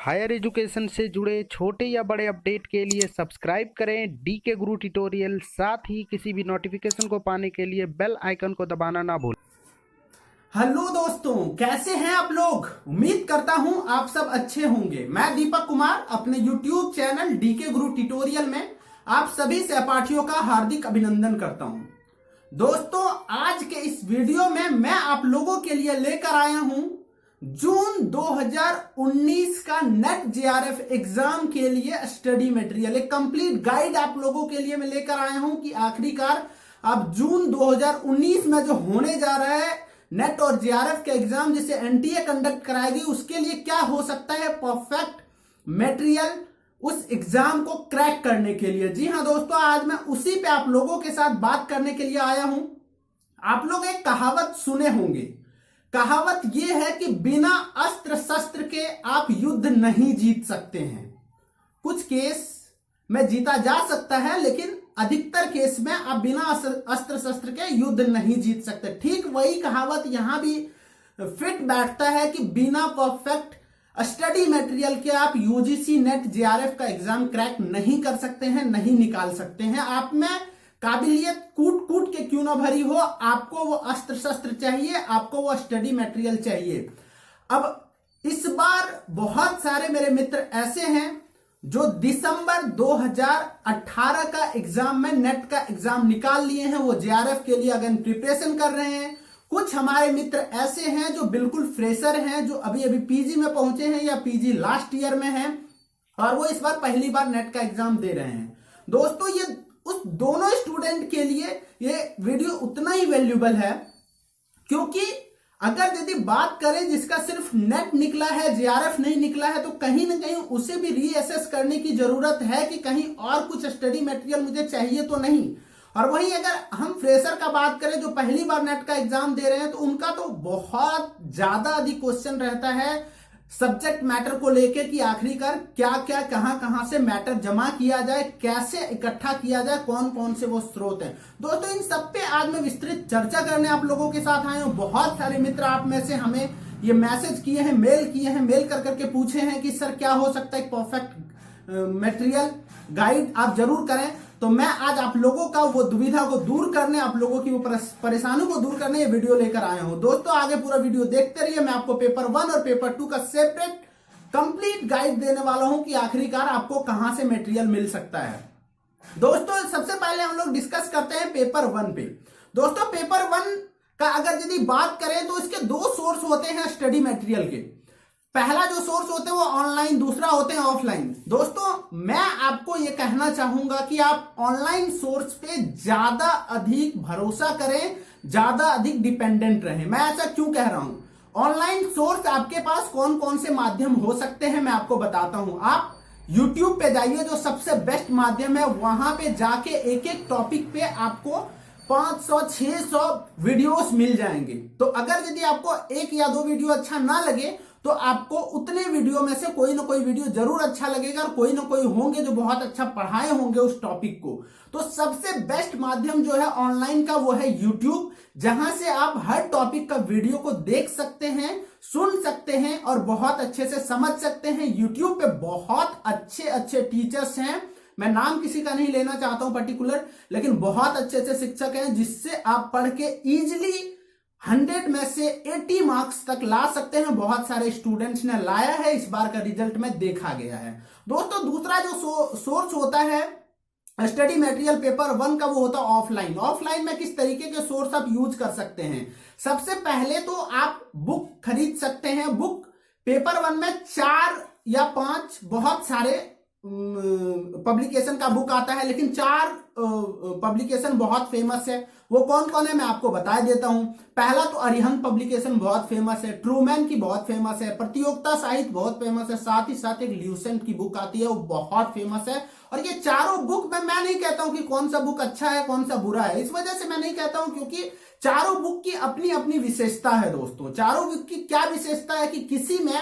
Higher education से जुड़े छोटे या बड़े अपडेट के लिए सब्सक्राइब करें डीके गुरु ट्यूटोरियल। साथ ही किसी भी नोटिफिकेशन को पाने के लिए बेल आइकन को दबाना ना भूलें। हेलो दोस्तों, कैसे हैं आप लोग। उम्मीद करता हूं आप सब अच्छे होंगे। मैं दीपक कुमार अपने YouTube चैनल डीके गुरु ट्यूटोरियल में आप सभी सहपाठियों का हार्दिक अभिनंदन करता हूं। दोस्तों, आज के इस वीडियो में मैं आप लोगों के लिए लेकर आया हूं जून 2019 का नेट जेआरएफ एग्जाम के लिए स्टडी मटेरियल, एक कंप्लीट गाइड आप लोगों के लिए मैं लेकर आया हूं कि आखिरकार अब जून 2019 में जो होने जा रहा है नेट और जेआरएफ के एग्जाम जिसे एनटीए कंडक्ट कराएगी, उसके लिए क्या हो सकता है परफेक्ट मटेरियल उस एग्जाम को क्रैक करने के लिए। जी हां दोस्तों, आज मैं उसी पे आप लोगों के साथ बात करने के लिए आया हूं। आप लोग एक कहावत सुने होंगे। कहावत यह है कि बिना अस्त्र शस्त्र के आप युद्ध नहीं जीत सकते हैं। कुछ केस में जीता जा सकता है, लेकिन अधिकतर केस में आप बिना अस्त्र शस्त्र के युद्ध नहीं जीत सकते। ठीक वही कहावत यहां भी फिट बैठता है कि बिना परफेक्ट स्टडी मटेरियल के आप यूजीसी नेट जेआरएफ का एग्जाम क्रैक नहीं कर सकते हैं, नहीं निकाल सकते हैं। आप में काबिलियत कूट कूट के क्यों ना भरी हो, आपको वो अस्त्र शस्त्र चाहिए, आपको वो स्टडी मटेरियल चाहिए। अब इस बार बहुत सारे मेरे मित्र ऐसे हैं जो दिसंबर 2018 का एग्जाम में नेट का एग्जाम निकाल लिए हैं, वो जेआरएफ के लिए अगेन प्रिपरेशन कर रहे हैं। कुछ हमारे मित्र ऐसे हैं जो बिल्कुल फ्रेशर हैं, जो अभी अभी पीजी में पहुंचे हैं या पीजी लास्ट ईयर में हैं और वो इस बार पहली बार नेट का एग्जाम दे रहे हैं। दोस्तों, ये उस दोनों स्टूडेंट के लिए ये वीडियो उतना ही वैल्यूबल है, क्योंकि अगर यदि बात करें जिसका सिर्फ नेट निकला है, जेआरएफ नहीं निकला है, तो कहीं ना कहीं उसे भी रीअसेस करने की जरूरत है कि कहीं और कुछ स्टडी मटेरियल मुझे चाहिए तो नहीं। और वहीं अगर हम फ्रेशर का बात करें जो पहली बार नेट का एग्जाम दे रहे हैं, तो उनका तो बहुत ज्यादा अधिक क्वेश्चन रहता है सब्जेक्ट मैटर को लेके कि आखिरकार क्या क्या कहां कहां से मैटर जमा किया जाए, कैसे इकट्ठा किया जाए, कौन कौन से वो स्रोत हैं। दोस्तों, इन सब पे आज मैं विस्तृत चर्चा करने आप लोगों के साथ आया हूं। बहुत सारे मित्र आप में से हमें ये मैसेज किए हैं, मेल किए हैं, मेल कर करके पूछे हैं कि सर क्या हो सकता है एक परफेक्ट मटेरियल गाइड आप जरूर करें। तो मैं आज आप लोगों का वो दुविधा को दूर करने, आप लोगों की वो परेशानी को दूर करने ये वीडियो लेकर आया हूं। दोस्तों, आगे पूरा वीडियो देखते रहिए। मैं आपको पेपर 1 और पेपर 2 का सेपरेट कंप्लीट गाइड देने वाला हूं कि आखिरकार आपको कहां से मटेरियल मिल सकता है। दोस्तों, सबसे पहले हम लोग डिस्कस करते हैं पेपर 1 पे। दोस्तों, पेपर 1 का अगर यदि बात करें तो इसके दो सोर्स होते हैं स्टडी मटेरियल के। पहला जो सोर्स होते हैं वो ऑनलाइन, दूसरा होते हैं ऑफलाइन। दोस्तों, मैं आपको ये कहना चाहूंगा कि आप ऑनलाइन सोर्स पे ज्यादा अधिक भरोसा करें, ज्यादा अधिक डिपेंडेंट रहें। मैं ऐसा क्यों कह रहा हूं? ऑनलाइन सोर्स आपके पास कौन कौन से माध्यम हो सकते हैं मैं आपको बताता हूं। आप YouTube पे जाइए, जो सबसे बेस्ट माध्यम है, वहां पे जाके एक एक टॉपिक पे आपको 500-600 वीडियोस मिल जाएंगे। तो अगर यदि आपको एक या दो वीडियो अच्छा ना लगे तो आपको उतने वीडियो में से कोई ना कोई वीडियो जरूर अच्छा लगेगा और कोई ना कोई होंगे जो बहुत अच्छा पढ़ाए होंगे उस टॉपिक को। तो सबसे बेस्ट माध्यम जो है ऑनलाइन का वो है YouTube, जहां से आप हर टॉपिक का वीडियो को देख सकते हैं, सुन सकते हैं और बहुत अच्छे से समझ सकते हैं। YouTube पे बहुत अच्छे अच्छे टीचर्स हैं, मैं नाम किसी का नहीं लेना चाहता हूं पर्टिकुलर, लेकिन बहुत अच्छे अच्छे शिक्षक हैं जिससे आप पढ़ के इजिली 100 में से 80 मार्क्स तक ला सकते हैं। बहुत सारे स्टूडेंट्स ने लाया है, इस बार का रिजल्ट में देखा गया है। दोस्तों, दूसरा जो सोर्स होता है स्टडी मटेरियल पेपर 1 का, वो होता है ऑफलाइन। ऑफलाइन में किस तरीके के सोर्स आप यूज कर सकते हैं? सबसे पहले तो आप बुक खरीद सकते हैं। बुक पेपर 1 में 4 या 5 बहुत सारे पब्लिकेशन का बुक आता है, लेकिन 4 पब्लिकेशन बहुत फेमस है। वो कौन कौन है मैं आपको बता देता हूं। पहला तो अरिहंत पब्लिकेशन बहुत फेमस है, ट्रूमैन की बहुत फेमस है, प्रतियोगिता साहित्य बहुत फेमस है, साथ ही साथ एक ल्यूसेंट की बुक आती है वो बहुत फेमस है। और ये चारों बुक में मैं नहीं कहता हूं कि कौन सा बुक अच्छा है कौन सा बुरा है, इस वजह से मैं नहीं कहता हूं क्योंकि चारों बुक की अपनी अपनी विशेषता है। दोस्तों, चारों बुक की क्या विशेषता है कि किसी में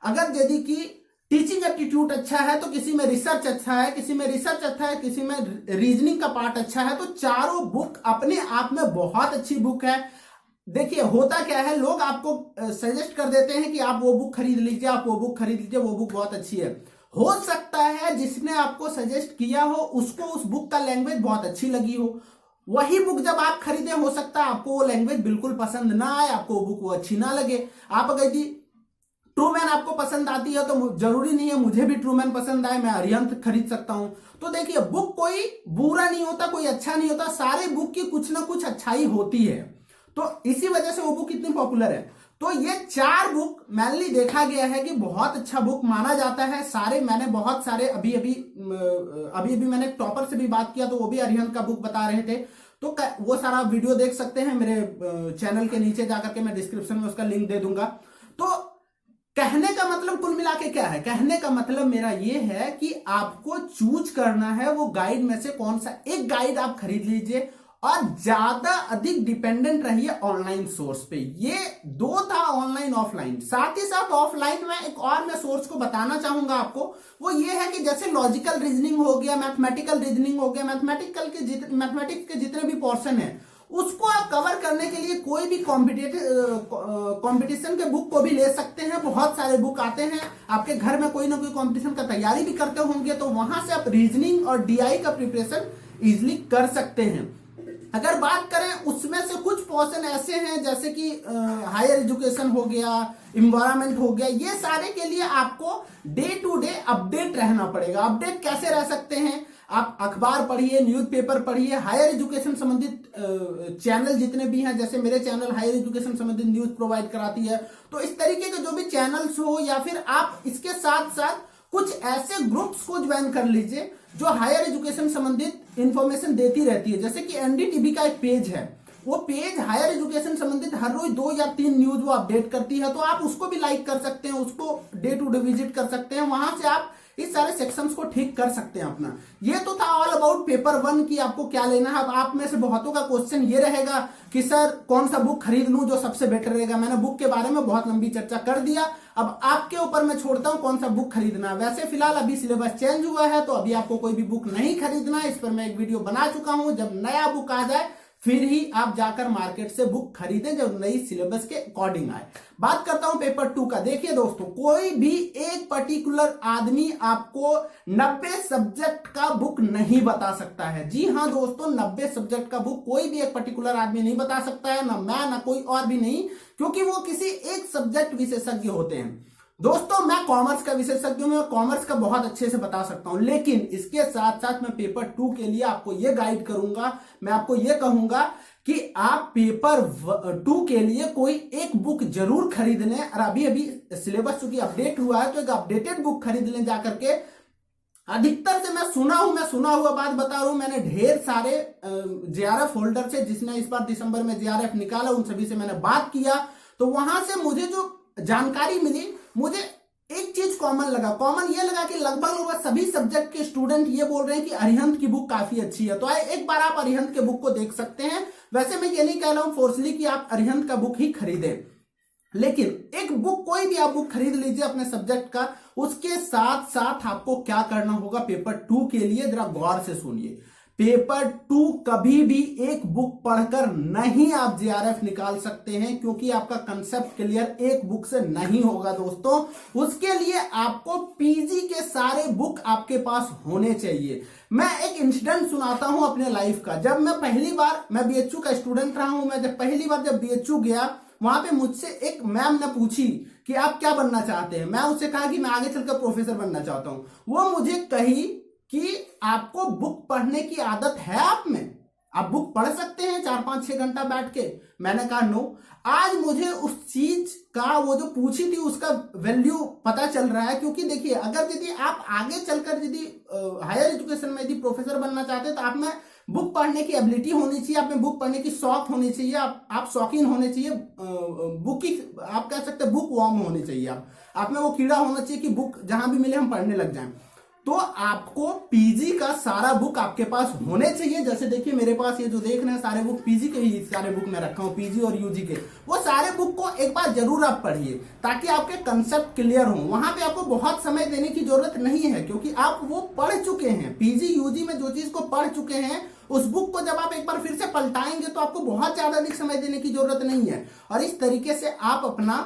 अगर यदि की टीचिंग एप्टीट्यूड अच्छा है तो किसी में रिसर्च अच्छा है, किसी में रिसर्च अच्छा है, किसी में रीजनिंग का पार्ट अच्छा है। तो चारों बुक अपने आप में बहुत अच्छी बुक है। देखिए होता क्या है, लोग आपको सजेस्ट कर देते हैं कि आप वो बुक खरीद लीजिए, आप वो बुक खरीद लीजिए, वो बुक बहुत अच्छी है। हो सकता है जिसने आपको सजेस्ट किया हो उसको उस बुक का लैंग्वेज बहुत अच्छी लगी हो, वही बुक जब आप खरीदे हो सकता है आपको वो लैंग्वेज बिल्कुल पसंद ना आए, आपको वो बुक वो अच्छी ना लगे। आप अगर यदि ट्रूमैन आपको पसंद आती है तो जरूरी नहीं है मुझे भी ट्रूमैन पसंद आए, मैं अरिहंत खरीद सकता हूं। तो देखिए बुक कोई बुरा नहीं होता, कोई अच्छा नहीं होता, सारे बुक की कुछ ना कुछ अच्छाई होती है, तो इसी वजह से वो बुक इतनी पॉपुलर है। तो ये 4 बुक मेनली देखा गया है कि बहुत अच्छा बुक माना जाता है। सारे मैंने बहुत सारे अभी अभी मैंने टॉपर से भी बात किया तो वो भी अरिहंत का बुक बता रहे थे, तो वो सारा वीडियो देख सकते हैं मेरे चैनल के नीचे जाकर के, मैं डिस्क्रिप्शन में उसका लिंक दे दूंगा। तो कहने का मतलब कुल मिला के क्या है, कहने का मतलब मेरा ये है कि आपको चूज करना है वो गाइड में से कौन सा एक गाइड आप खरीद लीजिए और ज्यादा अधिक डिपेंडेंट रहिए ऑनलाइन सोर्स पे। ये 2 था, ऑनलाइन ऑफलाइन। साथ ही साथ ऑफलाइन में एक और मैं सोर्स को बताना चाहूंगा आपको, वो ये है कि जैसे लॉजिकल रीजनिंग हो गया, मैथमेटिकल रीजनिंग हो गया, मैथमेटिक्स के जितने भी पोर्शन है उसको आप कवर करने के लिए कोई भी कंपटीशन के बुक को भी ले सकते हैं। बहुत सारे बुक आते हैं, आपके घर में कोई ना कोई कंपटीशन का तैयारी भी करते होंगे, तो वहां से आप रीजनिंग और डीआई का प्रिपरेशन इजिली कर सकते हैं। अगर बात करें उसमें से कुछ पोर्शन ऐसे हैं जैसे कि हायर एजुकेशन हो गया, इन्वायरमेंट हो गया, ये सारे के लिए आपको डे टू डे अपडेट रहना पड़ेगा। अपडेट कैसे रह सकते हैं, आप अखबार पढ़िए, न्यूज़पेपर पढ़िए, हायर एजुकेशन संबंधित चैनल जितने भी हैं, जैसे मेरे चैनल हायर एजुकेशन संबंधित न्यूज प्रोवाइड कराती है, तो इस तरीके के जो भी चैनल्स हो, या फिर आप इसके साथ साथ कुछ ऐसे ग्रुप्स को ज्वाइन कर लीजिए जो हायर एजुकेशन संबंधित इंफॉर्मेशन देती रहती है। जैसे कि एनडीटीवी का एक पेज है, वो पेज हायर एजुकेशन संबंधित हर रोज 2 या 3 न्यूज वो अपडेट करती है, तो आप उसको भी लाइक कर सकते हैं, उसको डे टू डे विजिट कर सकते हैं, वहां से आप इस सारे सेक्शंस को ठीक कर सकते हैं अपना। ये तो था ऑल अबाउट पेपर 1 की आपको क्या लेना है। अब आप में से बहुतों का क्वेश्चन ये रहेगा कि सर कौन सा बुक खरीद लूं जो सबसे बेटर रहेगा। मैंने बुक के बारे में बहुत लंबी चर्चा कर दिया, अब आपके ऊपर मैं छोड़ता हूं कौन सा बुक खरीदना है। वैसे फिलहाल अभी सिलेबस चेंज हुआ है तो अभी आपको कोई भी बुक नहीं खरीदना, इस पर मैं एक वीडियो बना चुका हूं। जब नया बुक आ जाए फिर ही आप जाकर मार्केट से बुक खरीदें, जब नई सिलेबस के अकॉर्डिंग आए। बात करता हूं पेपर 2 का। देखिए दोस्तों, कोई भी एक पर्टिकुलर आदमी आपको 90 सब्जेक्ट का बुक नहीं बता सकता है। जी हां दोस्तों, 90 सब्जेक्ट का बुक कोई भी एक पर्टिकुलर आदमी नहीं बता सकता है, ना मैं ना कोई और भी नहीं, क्योंकि वो किसी एक सब्जेक्ट विशेषज्ञ होते हैं। दोस्तों मैं कॉमर्स का विशेषज्ञ हूं, मैं कॉमर्स का बहुत अच्छे से बता सकता हूं, लेकिन इसके साथ साथ मैं पेपर 2 के लिए आपको यह गाइड करूंगा, मैं आपको यह कहूंगा कि आप पेपर 2 के लिए कोई एक बुक जरूर खरीद लें। और अभी अभी सिलेबस चूंकि अपडेट हुआ है तो एक अपडेटेड बुक खरीद लें जाकर के। अधिकतर से मैं सुना हुआ बात बता रहा हूं, मैंने ढेर सारे जेआरएफ होल्डर से, जिसने इस बार दिसंबर में जेआरएफ निकाला, उन सभी से मैंने बात किया, तो वहां से मुझे जो जानकारी मिली, मुझे एक चीज कॉमन ये लगा कि लगभग सभी सब्जेक्ट के स्टूडेंट ये बोल रहे हैं कि अरिहंत की बुक काफी अच्छी है। तो एक बार आप अरिहंत के बुक को देख सकते हैं। वैसे मैं ये नहीं कह रहा हूं फोर्सली कि आप अरिहंत का बुक ही खरीदें, लेकिन एक बुक, कोई भी आप बुक खरीद लीजिए अपने सब्जेक्ट का। उसके साथ साथ आपको क्या करना होगा पेपर 2 के लिए, जरा गौर से सुनिए। पेपर 2 कभी भी एक बुक पढ़कर नहीं आप जेआरएफ निकाल सकते हैं, क्योंकि आपका कंसेप्ट क्लियर एक बुक से नहीं होगा दोस्तों। उसके लिए आपको पीजी के सारे बुक आपके पास होने चाहिए। मैं एक इंसिडेंट सुनाता हूं अपने लाइफ का। जब मैं पहली बार, मैं बीएचयू का स्टूडेंट रहा हूं, मैं जब पहली बार जब बीएचयू गया, वहां पे मुझसे एक मैम ने पूछी कि आप क्या बनना चाहते हैं। मैं उससे कहा कि मैं आगे चलकर प्रोफेसर बनना चाहता हूं। वो मुझे कही कि आपको बुक पढ़ने की आदत है आप में, आप बुक पढ़ सकते हैं 4-5-6 घंटा बैठ के। मैंने कहा नो। आज मुझे उस चीज का, वो जो पूछी थी उसका वैल्यू पता चल रहा है। क्योंकि देखिए, अगर यदि आप आगे चलकर यदि हायर एजुकेशन में यदि प्रोफेसर बनना चाहते हैं तो आप में बुक पढ़ने की एबिलिटी होनी चाहिए, आप में बुक पढ़ने की शौक होनी चाहिए, आप शौकीन होने चाहिए, बुक की, आप कह सकते हैं बुक वॉर्म होने चाहिए, आप में वो कीड़ा होना चाहिए कि बुक जहां भी मिले हम पढ़ने लग जाएं। तो आपको पीजी का सारा बुक आपके पास होने चाहिए। जैसे देखिए मेरे पास ये जो देख रहे हैं सारे बुक पीजी के ही सारे बुक मैं रखा हूं, पीजी और यूजी के। वो सारे बुक को एक बार जरूर आप पढ़िए ताकि आपके कंसेप्ट क्लियर हो। वहां पे आपको बहुत समय देने की जरूरत नहीं है क्योंकि आप वो पढ़ चुके हैं। पीजी यूजी में जो चीज को पढ़ चुके हैं उस बुक को जब आप एक बार फिर से पलटाएंगे तो आपको बहुत ज्यादा अधिक समय देने की जरूरत नहीं है। और इस तरीके से आप अपना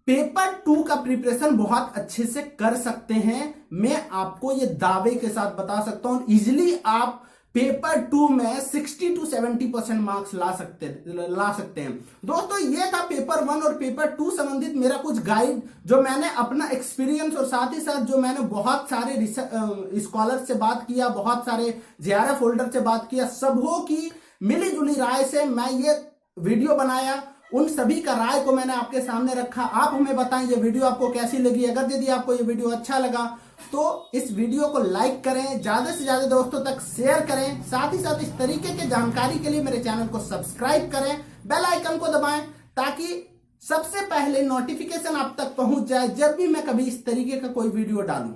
पेपर 2 का प्रिपरेशन बहुत अच्छे से कर सकते हैं। मैं आपको ये दावे के साथ बता सकता हूं इजिली आप पेपर 2 में 60 to 70% मार्क्स ला सकते हैं। दोस्तों ये था पेपर 1 और पेपर 2 संबंधित मेरा कुछ गाइड, जो मैंने अपना एक्सपीरियंस और साथ ही साथ जो मैंने बहुत सारे स्कॉलर से बात किया, बहुत सारे जेआरएफ होल्डर से बात किया, सबों की मिली जुली राय से मैं ये वीडियो बनाया। उन सभी का राय को मैंने आपके सामने रखा। आप हमें बताएं ये वीडियो आपको कैसी लगी। अगर यदि आपको ये वीडियो अच्छा लगा तो इस वीडियो को लाइक करें, ज्यादा से ज्यादा दोस्तों तक शेयर करें। साथ ही साथ इस तरीके के जानकारी के लिए मेरे चैनल को सब्सक्राइब करें, बेल आइकन को दबाएं ताकि सबसे पहले नोटिफिकेशन आप तक पहुंच जाए जब भी मैं कभी इस तरीके का कोई वीडियो डालूं।